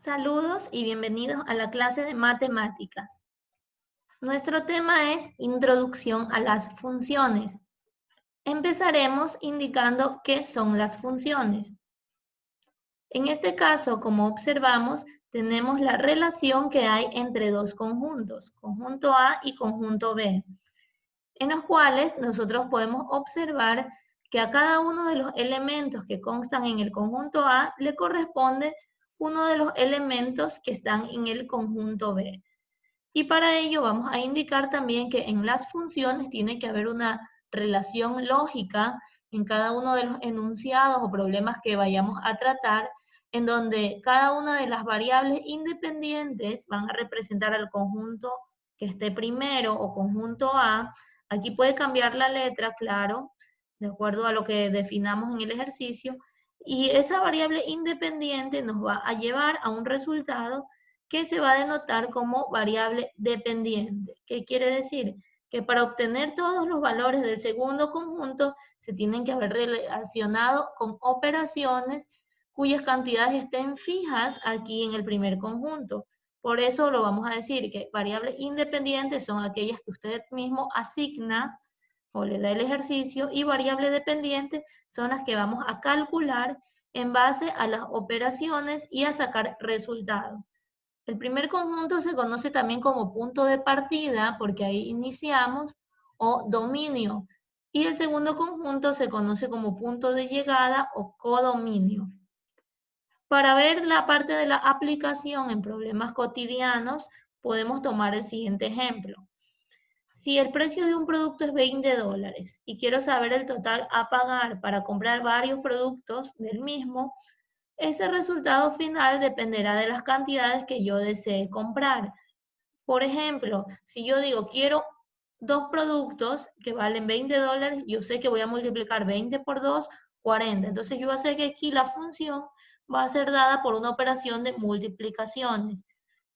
Saludos y bienvenidos a la clase de matemáticas. Nuestro tema es Introducción a las funciones. Empezaremos indicando qué son las funciones. En este caso, como observamos, tenemos la relación que hay entre dos conjuntos, conjunto A y conjunto B, en los cuales nosotros podemos observar que a cada uno de los elementos que constan en el conjunto A le corresponde uno de los elementos que están en el conjunto B. Y para ello vamos a indicar también que en las funciones tiene que haber una relación lógica en cada uno de los enunciados o problemas que vayamos a tratar, en donde cada una de las variables independientes van a representar al conjunto que esté primero o conjunto A. Aquí puede cambiar la letra, claro, de acuerdo a lo que definamos en el ejercicio, y esa variable independiente nos va a llevar a un resultado que se va a denotar como variable dependiente. ¿Qué quiere decir? Que para obtener todos los valores del segundo conjunto se tienen que haber relacionado con operaciones cuyas cantidades estén fijas aquí en el primer conjunto. Por eso lo vamos a decir que variables independientes son aquellas que usted mismo asigna o le da el ejercicio, y variable dependiente son las que vamos a calcular en base a las operaciones y a sacar resultados. El primer conjunto se conoce también como punto de partida, porque ahí iniciamos, o dominio. Y el segundo conjunto se conoce como punto de llegada o codominio. Para ver la parte de la aplicación en problemas cotidianos, podemos tomar el siguiente ejemplo. Si el precio de un producto es $20 y quiero saber el total a pagar para comprar varios productos del mismo, ese resultado final dependerá de las cantidades que yo desee comprar. Por ejemplo, si yo digo quiero dos productos que valen $20, yo sé que voy a multiplicar 20 por 2, 40. Entonces yo sé que aquí la función va a ser dada por una operación de multiplicaciones.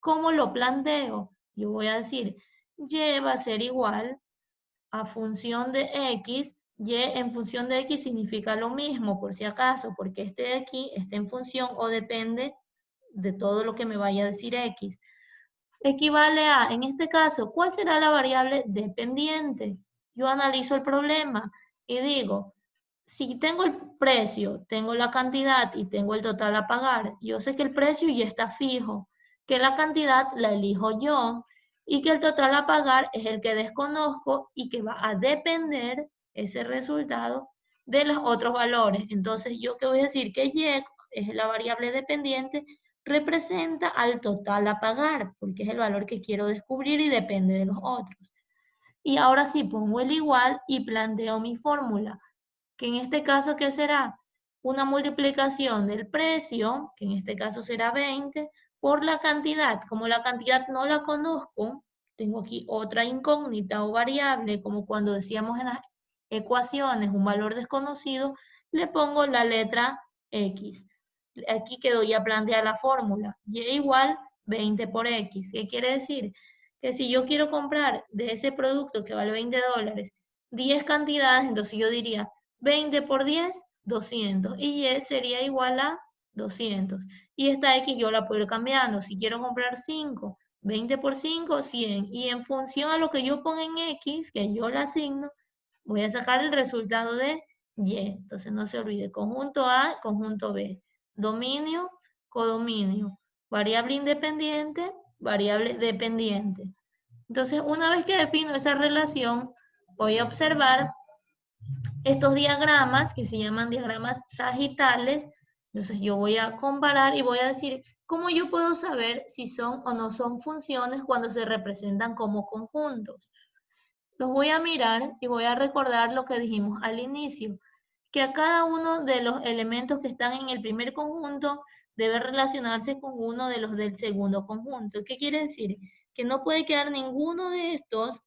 ¿Cómo lo planteo? Yo voy a decir, y va a ser igual a función de x. Y en función de x significa lo mismo, por si acaso, porque este de aquí está en función o depende de todo lo que me vaya a decir x. Equivale a, en este caso, ¿cuál será la variable dependiente? Yo analizo el problema y digo, si tengo el precio, tengo la cantidad y tengo el total a pagar, yo sé que el precio ya está fijo, que la cantidad la elijo yo y que el total a pagar es el que desconozco y que va a depender ese resultado de los otros valores. Entonces, ¿yo qué voy a decir? Que Y es la variable dependiente, representa al total a pagar, porque es el valor que quiero descubrir y depende de los otros. Y ahora sí pongo el igual y planteo mi fórmula, que en este caso, ¿qué será? Una multiplicación del precio, que en este caso será 20, por la cantidad. Como la cantidad no la conozco, tengo aquí otra incógnita o variable, como cuando decíamos en las ecuaciones un valor desconocido, le pongo la letra X. Aquí quedó ya planteada la fórmula. Y igual 20 por X. ¿Qué quiere decir? Que si yo quiero comprar de ese producto que vale $20, 10 cantidades, entonces yo diría 20 por 10, 200. Y Y sería igual a 200. Y esta X yo la puedo ir cambiando. Si quiero comprar 5, 20 por 5, 100. Y en función a lo que yo ponga en X, que yo la asigno, voy a sacar el resultado de Y. Entonces no se olvide, conjunto A, conjunto B. Dominio, codominio. Variable independiente, variable dependiente. Entonces, una vez que defino esa relación, voy a observar estos diagramas que se llaman diagramas sagitales. Entonces yo voy a comparar y voy a decir cómo yo puedo saber si son o no son funciones cuando se representan como conjuntos. Los voy a mirar y voy a recordar lo que dijimos al inicio, que a cada uno de los elementos que están en el primer conjunto debe relacionarse con uno de los del segundo conjunto. ¿Qué quiere decir? Que no puede quedar ninguno de estos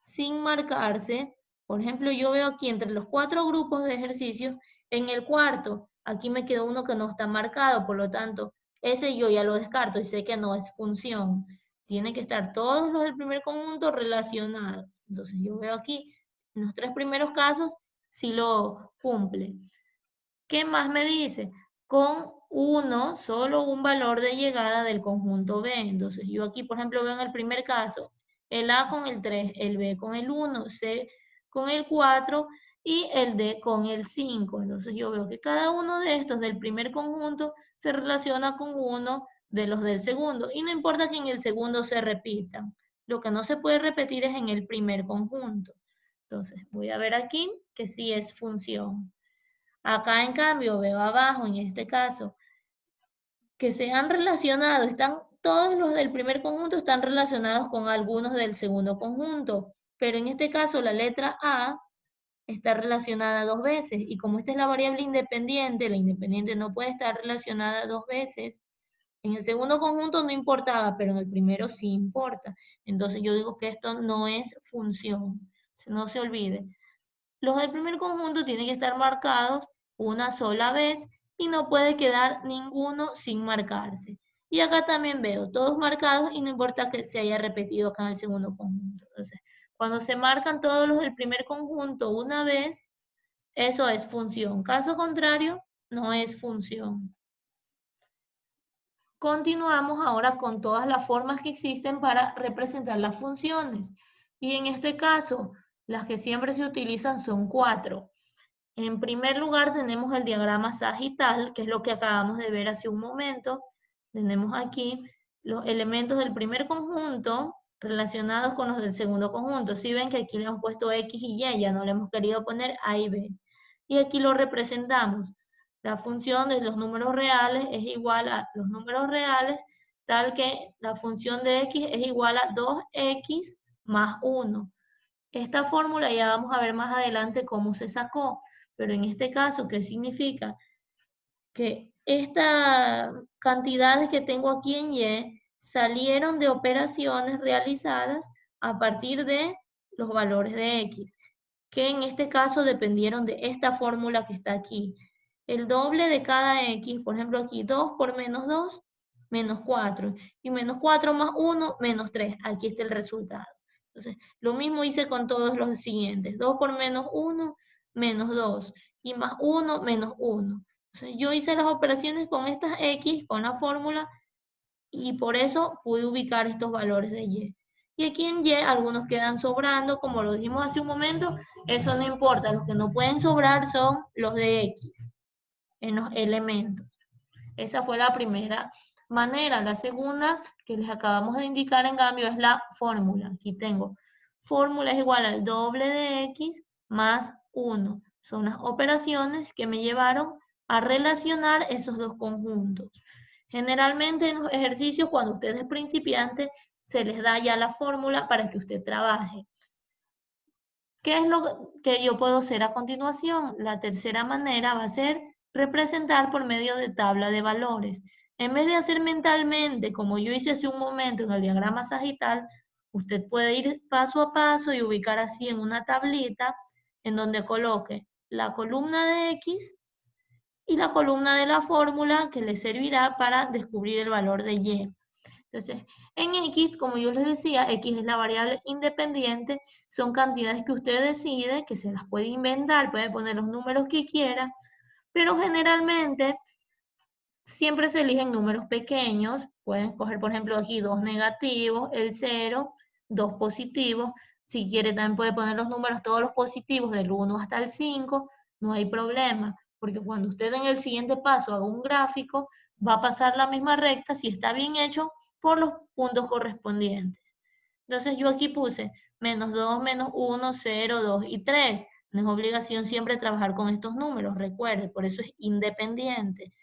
sin marcarse. Por ejemplo, yo veo aquí entre los 4 grupos de ejercicios, en el cuarto, aquí me quedó uno que no está marcado, por lo tanto, ese yo ya lo descarto y sé que no es función. Tienen que estar todos los del primer conjunto relacionados. Entonces yo veo aquí, en los 3 primeros casos, si lo cumple. ¿Qué más me dice? con 1, solo un valor de llegada del conjunto B. Entonces yo aquí, por ejemplo, veo en el primer caso, el A con el 3, el B con el 1, C con el 4 y el D con el 5. Entonces yo veo que cada uno de estos del primer conjunto se relaciona con uno de los del segundo. Y no importa que en el segundo se repitan. Lo que no se puede repetir es en el primer conjunto. Entonces voy a ver aquí que sí es función. Acá, en cambio, veo abajo, en este caso, que se han relacionado, todos los del primer conjunto están relacionados con algunos del segundo conjunto, pero en este caso la letra A está relacionada 2 veces, y como esta es la variable independiente, la independiente no puede estar relacionada 2 veces, en el segundo conjunto no importaba, pero en el primero sí importa. Entonces yo digo que esto no es función, no se olvide. Los del primer conjunto tienen que estar marcados una sola vez y no puede quedar ninguno sin marcarse. Y acá también veo todos marcados y no importa que se haya repetido acá en el segundo conjunto. Entonces, cuando se marcan todos los del primer conjunto una vez, eso es función. Caso contrario, no es función. Continuamos ahora con todas las formas que existen para representar las funciones. Y en este caso, las que siempre se utilizan son 4. En primer lugar tenemos el diagrama sagital, que es lo que acabamos de ver hace un momento. Tenemos aquí los elementos del primer conjunto relacionados con los del segundo conjunto. Si ven que aquí le hemos puesto X y Y, ya no le hemos querido poner A y B. Y aquí lo representamos. La función de los números reales es igual a los números reales, tal que la función de X es igual a 2X más 1. Esta fórmula ya vamos a ver más adelante cómo se sacó, pero en este caso, ¿qué significa? Que estas cantidades que tengo aquí en Y salieron de operaciones realizadas a partir de los valores de X, que en este caso dependieron de esta fórmula que está aquí. El doble de cada X, por ejemplo aquí 2 por menos 2, menos 4, y menos 4 más 1, menos 3. Aquí está el resultado. Entonces, lo mismo hice con todos los siguientes. 2 por menos 1, menos 2, y más 1, menos 1. Entonces, yo hice las operaciones con estas X, con la fórmula, y por eso pude ubicar estos valores de Y. Y aquí en Y algunos quedan sobrando, como lo dijimos hace un momento, eso no importa, los que no pueden sobrar son los de X, en los elementos. Esa fue la primera manera. La segunda, que les acabamos de indicar en cambio, es la fórmula. Aquí tengo, fórmula es igual al doble de X más 1. Son las operaciones que me llevaron a relacionar esos dos conjuntos. Generalmente en los ejercicios, cuando usted es principiante, se les da ya la fórmula para que usted trabaje. ¿Qué es lo que yo puedo hacer a continuación? La tercera manera va a ser representar por medio de tabla de valores. En vez de hacer mentalmente, como yo hice hace un momento en el diagrama sagital, usted puede ir paso a paso y ubicar así en una tablita en donde coloque la columna de X y la columna de la fórmula que le servirá para descubrir el valor de Y. Entonces, en X, como yo les decía, X es la variable independiente, son cantidades que usted decide, que se las puede inventar, puede poner los números que quiera, pero generalmente siempre se eligen números pequeños, pueden escoger, por ejemplo, aquí 2 negativos, el 0, 2 positivos, si quiere también puede poner los números, todos los positivos, del 1 hasta el 5, no hay problema, porque cuando usted en el siguiente paso haga un gráfico, va a pasar la misma recta, si está bien hecho, por los puntos correspondientes. Entonces yo aquí puse menos 2, menos 1, 0, 2 y 3. No es obligación siempre trabajar con estos números, recuerde, por eso es independiente.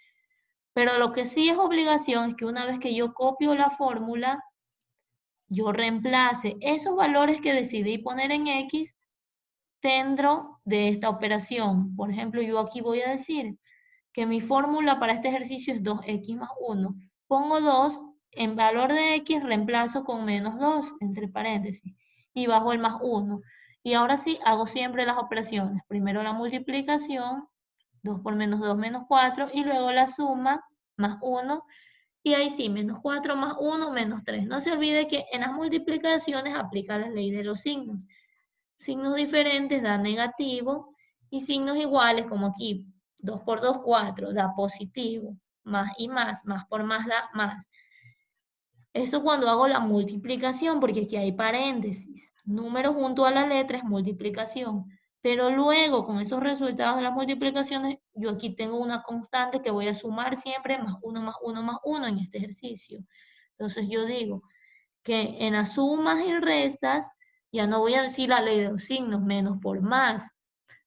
Pero lo que sí es obligación es que una vez que yo copio la fórmula, yo reemplace esos valores que decidí poner en X dentro de esta operación. Por ejemplo, yo aquí voy a decir que mi fórmula para este ejercicio es 2x más 1. Pongo 2, en valor de X reemplazo con menos 2, entre paréntesis, y bajo el más 1. Y ahora sí, hago siempre las operaciones. Primero la multiplicación, 2 por menos 2, menos 4, y luego la suma, más 1, y ahí sí, menos 4 más 1, menos 3. No se olvide que en las multiplicaciones aplica la ley de los signos. Signos diferentes da negativo, y signos iguales, como aquí, 2 por 2, 4, da positivo. Más y más por más da más. Eso cuando hago la multiplicación, porque aquí hay paréntesis. Número junto a la letra es multiplicación. Pero luego, con esos resultados de las multiplicaciones, yo aquí tengo una constante que voy a sumar siempre más 1 más 1 más 1 en este ejercicio. Entonces yo digo que en las sumas y restas, ya no voy a decir la ley de los signos, menos por más,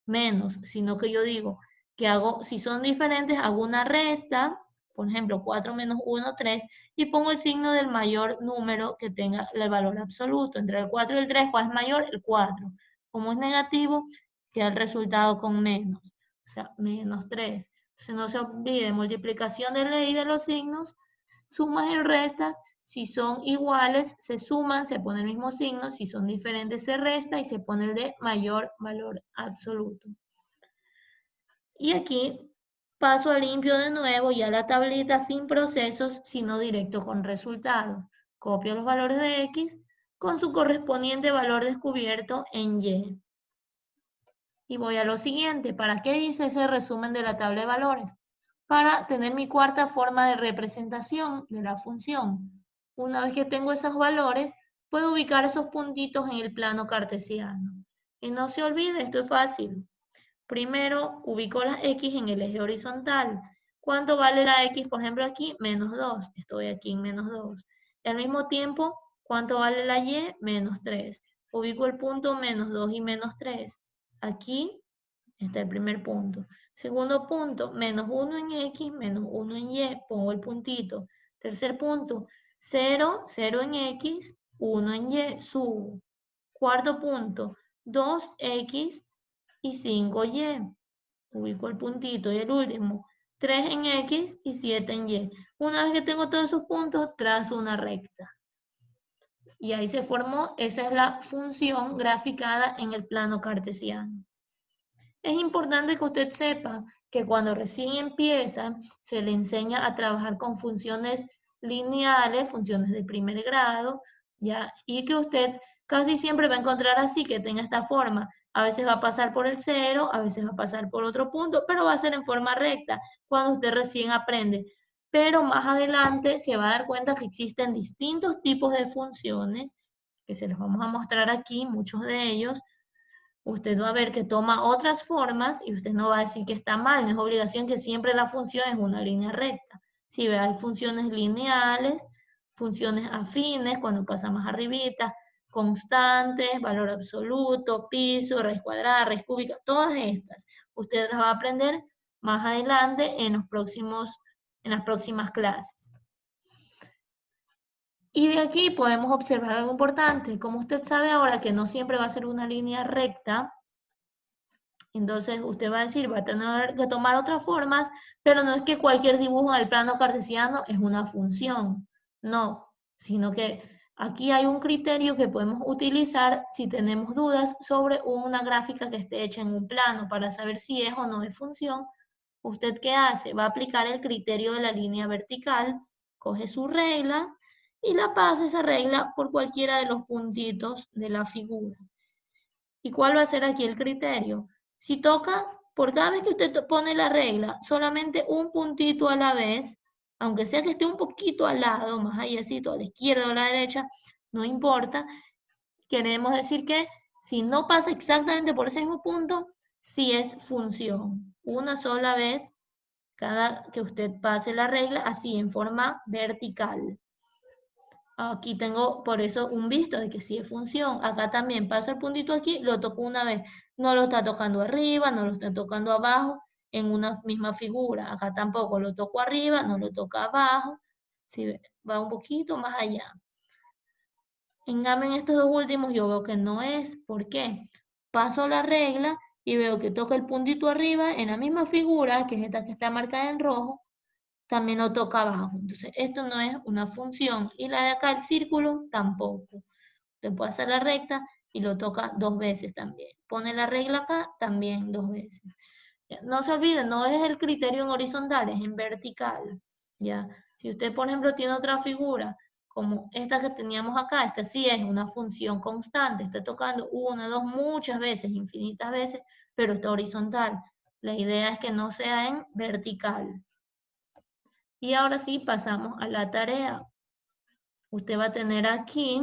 menos, sino que yo digo que hago, si son diferentes, hago una resta, por ejemplo, 4 menos 1, 3, y pongo el signo del mayor número que tenga el valor absoluto. Entre el 4 y el 3, ¿cuál es mayor? El 4. Como es negativo, queda el resultado con menos, o sea, menos 3. Entonces no se olvide, multiplicación de ley de los signos, sumas y restas. Si son iguales, se suman, se pone el mismo signo. Si son diferentes, se resta y se pone el de mayor valor absoluto. Y aquí paso a limpio de nuevo ya la tablita sin procesos, sino directo con resultados. Copio los valores de X con su correspondiente valor descubierto en Y. Y voy a lo siguiente. ¿Para qué hice ese resumen de la tabla de valores? Para tener mi cuarta forma de representación de la función. Una vez que tengo esos valores, puedo ubicar esos puntitos en el plano cartesiano. Y no se olvide, esto es fácil. Primero, ubico las X en el eje horizontal. ¿Cuánto vale la X, por ejemplo, aquí? Menos 2. Estoy aquí en menos 2. Y al mismo tiempo, ¿cuánto vale la Y? Menos 3. Ubico el punto menos 2 y menos 3. Aquí está el primer punto. Segundo punto, menos 1 en X, menos 1 en Y. Pongo el puntito. Tercer punto, 0, 0 en X, 1 en Y. Subo. Cuarto punto, 2X y 5Y. Ubico el puntito. Y el último, 3 en X y 7 en Y. Una vez que tengo todos esos puntos, trazo una recta. Y ahí se formó, esa es la función graficada en el plano cartesiano. Es importante que usted sepa que cuando recién empieza, se le enseña a trabajar con funciones lineales, funciones de primer grado, ¿ya? Y que usted casi siempre va a encontrar así, que tenga esta forma. A veces va a pasar por el 0, a veces va a pasar por otro punto, pero va a ser en forma recta cuando usted recién aprende. Pero más adelante se va a dar cuenta que existen distintos tipos de funciones, que se los vamos a mostrar aquí, muchos de ellos. Usted va a ver que toma otras formas y usted no va a decir que está mal, no es obligación que siempre la función es una línea recta. Si ve, hay funciones lineales, funciones afines, cuando pasa más arribita, constantes, valor absoluto, piso, raíz cuadrada, raíz cúbica, todas estas. Usted las va a aprender más adelante en las próximas clases. Y de aquí podemos observar algo importante. Como usted sabe ahora que no siempre va a ser una línea recta, entonces usted va a decir, va a tener que tomar otras formas, pero no es que cualquier dibujo en el plano cartesiano es una función, no, sino que aquí hay un criterio que podemos utilizar si tenemos dudas sobre una gráfica que esté hecha en un plano para saber si es o no es función. ¿Usted qué hace? Va a aplicar el criterio de la línea vertical, coge su regla y la pasa esa regla por cualquiera de los puntitos de la figura. ¿Y cuál va a ser aquí el criterio? Si toca, por cada vez que usted pone la regla, solamente un puntito a la vez, aunque sea que esté un poquito al lado, más allácito, a la izquierda o a la derecha, no importa. Queremos decir que si no pasa exactamente por ese mismo punto, sí es función. Una sola vez cada que usted pase la regla, así en forma vertical. Aquí tengo por eso un visto de que sí es función. Acá también pasa el puntito aquí, lo toco una vez. No lo está tocando arriba, no lo está tocando abajo en una misma figura. Acá tampoco lo toco arriba, no lo toca abajo. Si va un poquito más allá. En cambio, en estos dos últimos yo veo que no es. ¿Por qué? Paso la regla y veo que toca el puntito arriba en la misma figura, que es esta que está marcada en rojo, también lo toca abajo. Entonces, esto no es una función. Y la de acá, el círculo, tampoco. Usted puede hacer la recta y lo toca 2 veces también. Pone la regla acá, también 2 veces. No se olviden, no es el criterio en horizontal, es en vertical. ¿Ya? Si usted, por ejemplo, tiene otra figura, como esta que teníamos acá, esta sí es una función constante, está tocando una, dos, muchas veces, infinitas veces, pero está horizontal. La idea es que no sea en vertical. Y ahora sí pasamos a la tarea. Usted va a tener aquí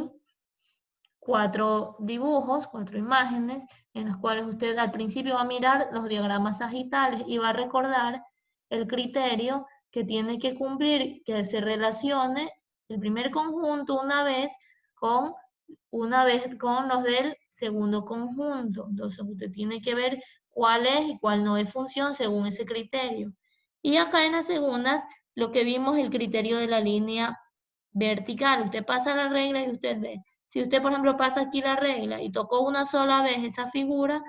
4 dibujos, 4 imágenes, en las cuales usted al principio va a mirar los diagramas sagitales y va a recordar el criterio que tiene que cumplir, que se relacione el primer conjunto una vez con los del segundo conjunto. Entonces usted tiene que ver cuál es y cuál no es función según ese criterio. Y acá en las segundas, lo que vimos es el criterio de la línea vertical. Usted pasa la regla y usted ve. Si usted, por ejemplo, pasa aquí la regla y tocó una sola vez esa figura,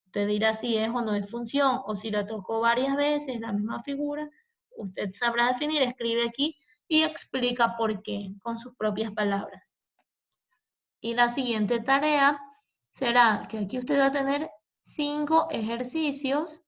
usted dirá si es o no es función, o si la tocó varias veces la misma figura, usted sabrá definir, escribe aquí y explica por qué con sus propias palabras. Y la siguiente tarea será que aquí usted va a tener 5 ejercicios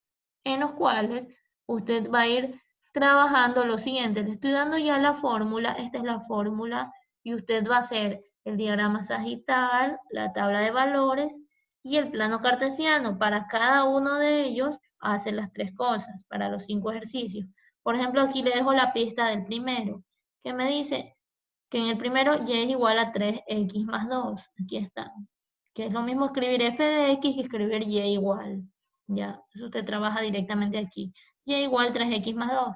en los cuales usted va a ir trabajando lo siguiente. Le estoy dando ya la fórmula, esta es la fórmula, y usted va a hacer el diagrama sagital, la tabla de valores y el plano cartesiano. Para cada uno de ellos hace las 3 cosas, para los 5 ejercicios. Por ejemplo, aquí le dejo la pista del primero, que me dice que en el primero y es igual a 3x más 2. Aquí está. Que es lo mismo escribir f de x que escribir y igual. Ya, eso usted trabaja directamente aquí. Y igual 3x más 2.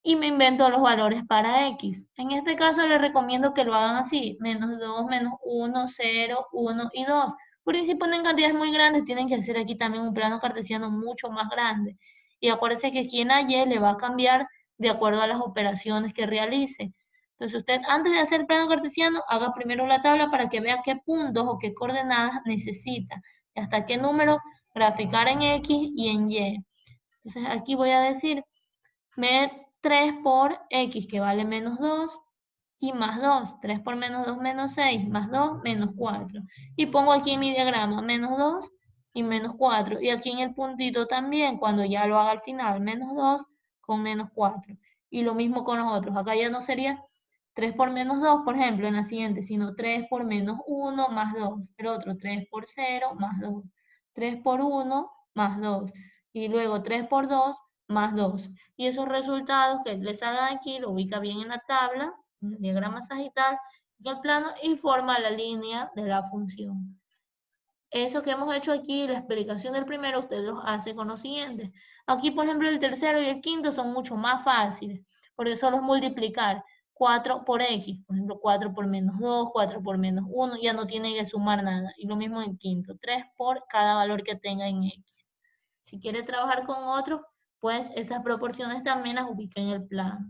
Y me invento los valores para x. En este caso les recomiendo que lo hagan así. Menos 2, menos 1, 0, 1 y 2. Porque si ponen cantidades muy grandes, tienen que hacer aquí también un plano cartesiano mucho más grande. Y acuérdense que aquí en la y le va a cambiar de acuerdo a las operaciones que realice. Entonces usted, antes de hacer el plano cartesiano, haga primero la tabla para que vea qué puntos o qué coordenadas necesita. Y hasta qué número graficar en x y en y. Entonces aquí voy a decir 3 por x, que vale menos 2, y más 2. 3 por menos 2, menos 6, más 2, menos 4. Y pongo aquí en mi diagrama menos 2 y menos 4. Y aquí en el puntito también, cuando ya lo haga al final, menos 2 con menos 4. Y lo mismo con los otros. Acá ya no sería 3 por menos 2, por ejemplo, en la siguiente, sino 3 por menos 1 más 2. El otro 3 por 0 más 2. 3 por 1 más 2. Y luego 3 por 2 más 2. Y esos resultados que le salgan aquí, lo ubica bien en la tabla, en el diagrama sagital, y el plano, y forma la línea de la función. Eso que hemos hecho aquí, la explicación del primero, usted los hace con lo siguiente. Aquí, por ejemplo, el tercero y el quinto son mucho más fáciles, porque solo es multiplicar 4 por x, por ejemplo, 4 por menos 2, 4 por menos 1, ya no tiene que sumar nada. Y lo mismo en quinto, 3 por cada valor que tenga en x. Si quiere trabajar con otros, pues esas proporciones también las ubica en el plano.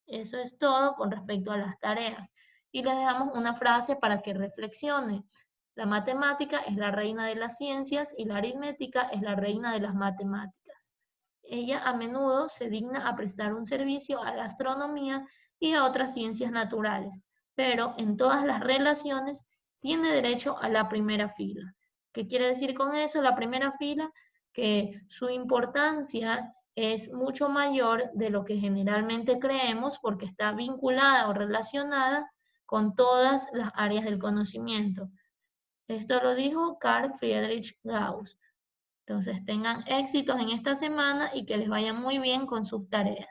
Eso es todo con respecto a las tareas. Y les dejamos una frase para que reflexione. La matemática es la reina de las ciencias y la aritmética es la reina de las matemáticas. Ella a menudo se digna a prestar un servicio a la astronomía y a otras ciencias naturales, pero en todas las relaciones tiene derecho a la primera fila. ¿Qué quiere decir con eso? La primera fila, que su importancia es mucho mayor de lo que generalmente creemos porque está vinculada o relacionada con todas las áreas del conocimiento. Esto lo dijo Carl Friedrich Gauss. Entonces tengan éxitos en esta semana y que les vaya muy bien con sus tareas.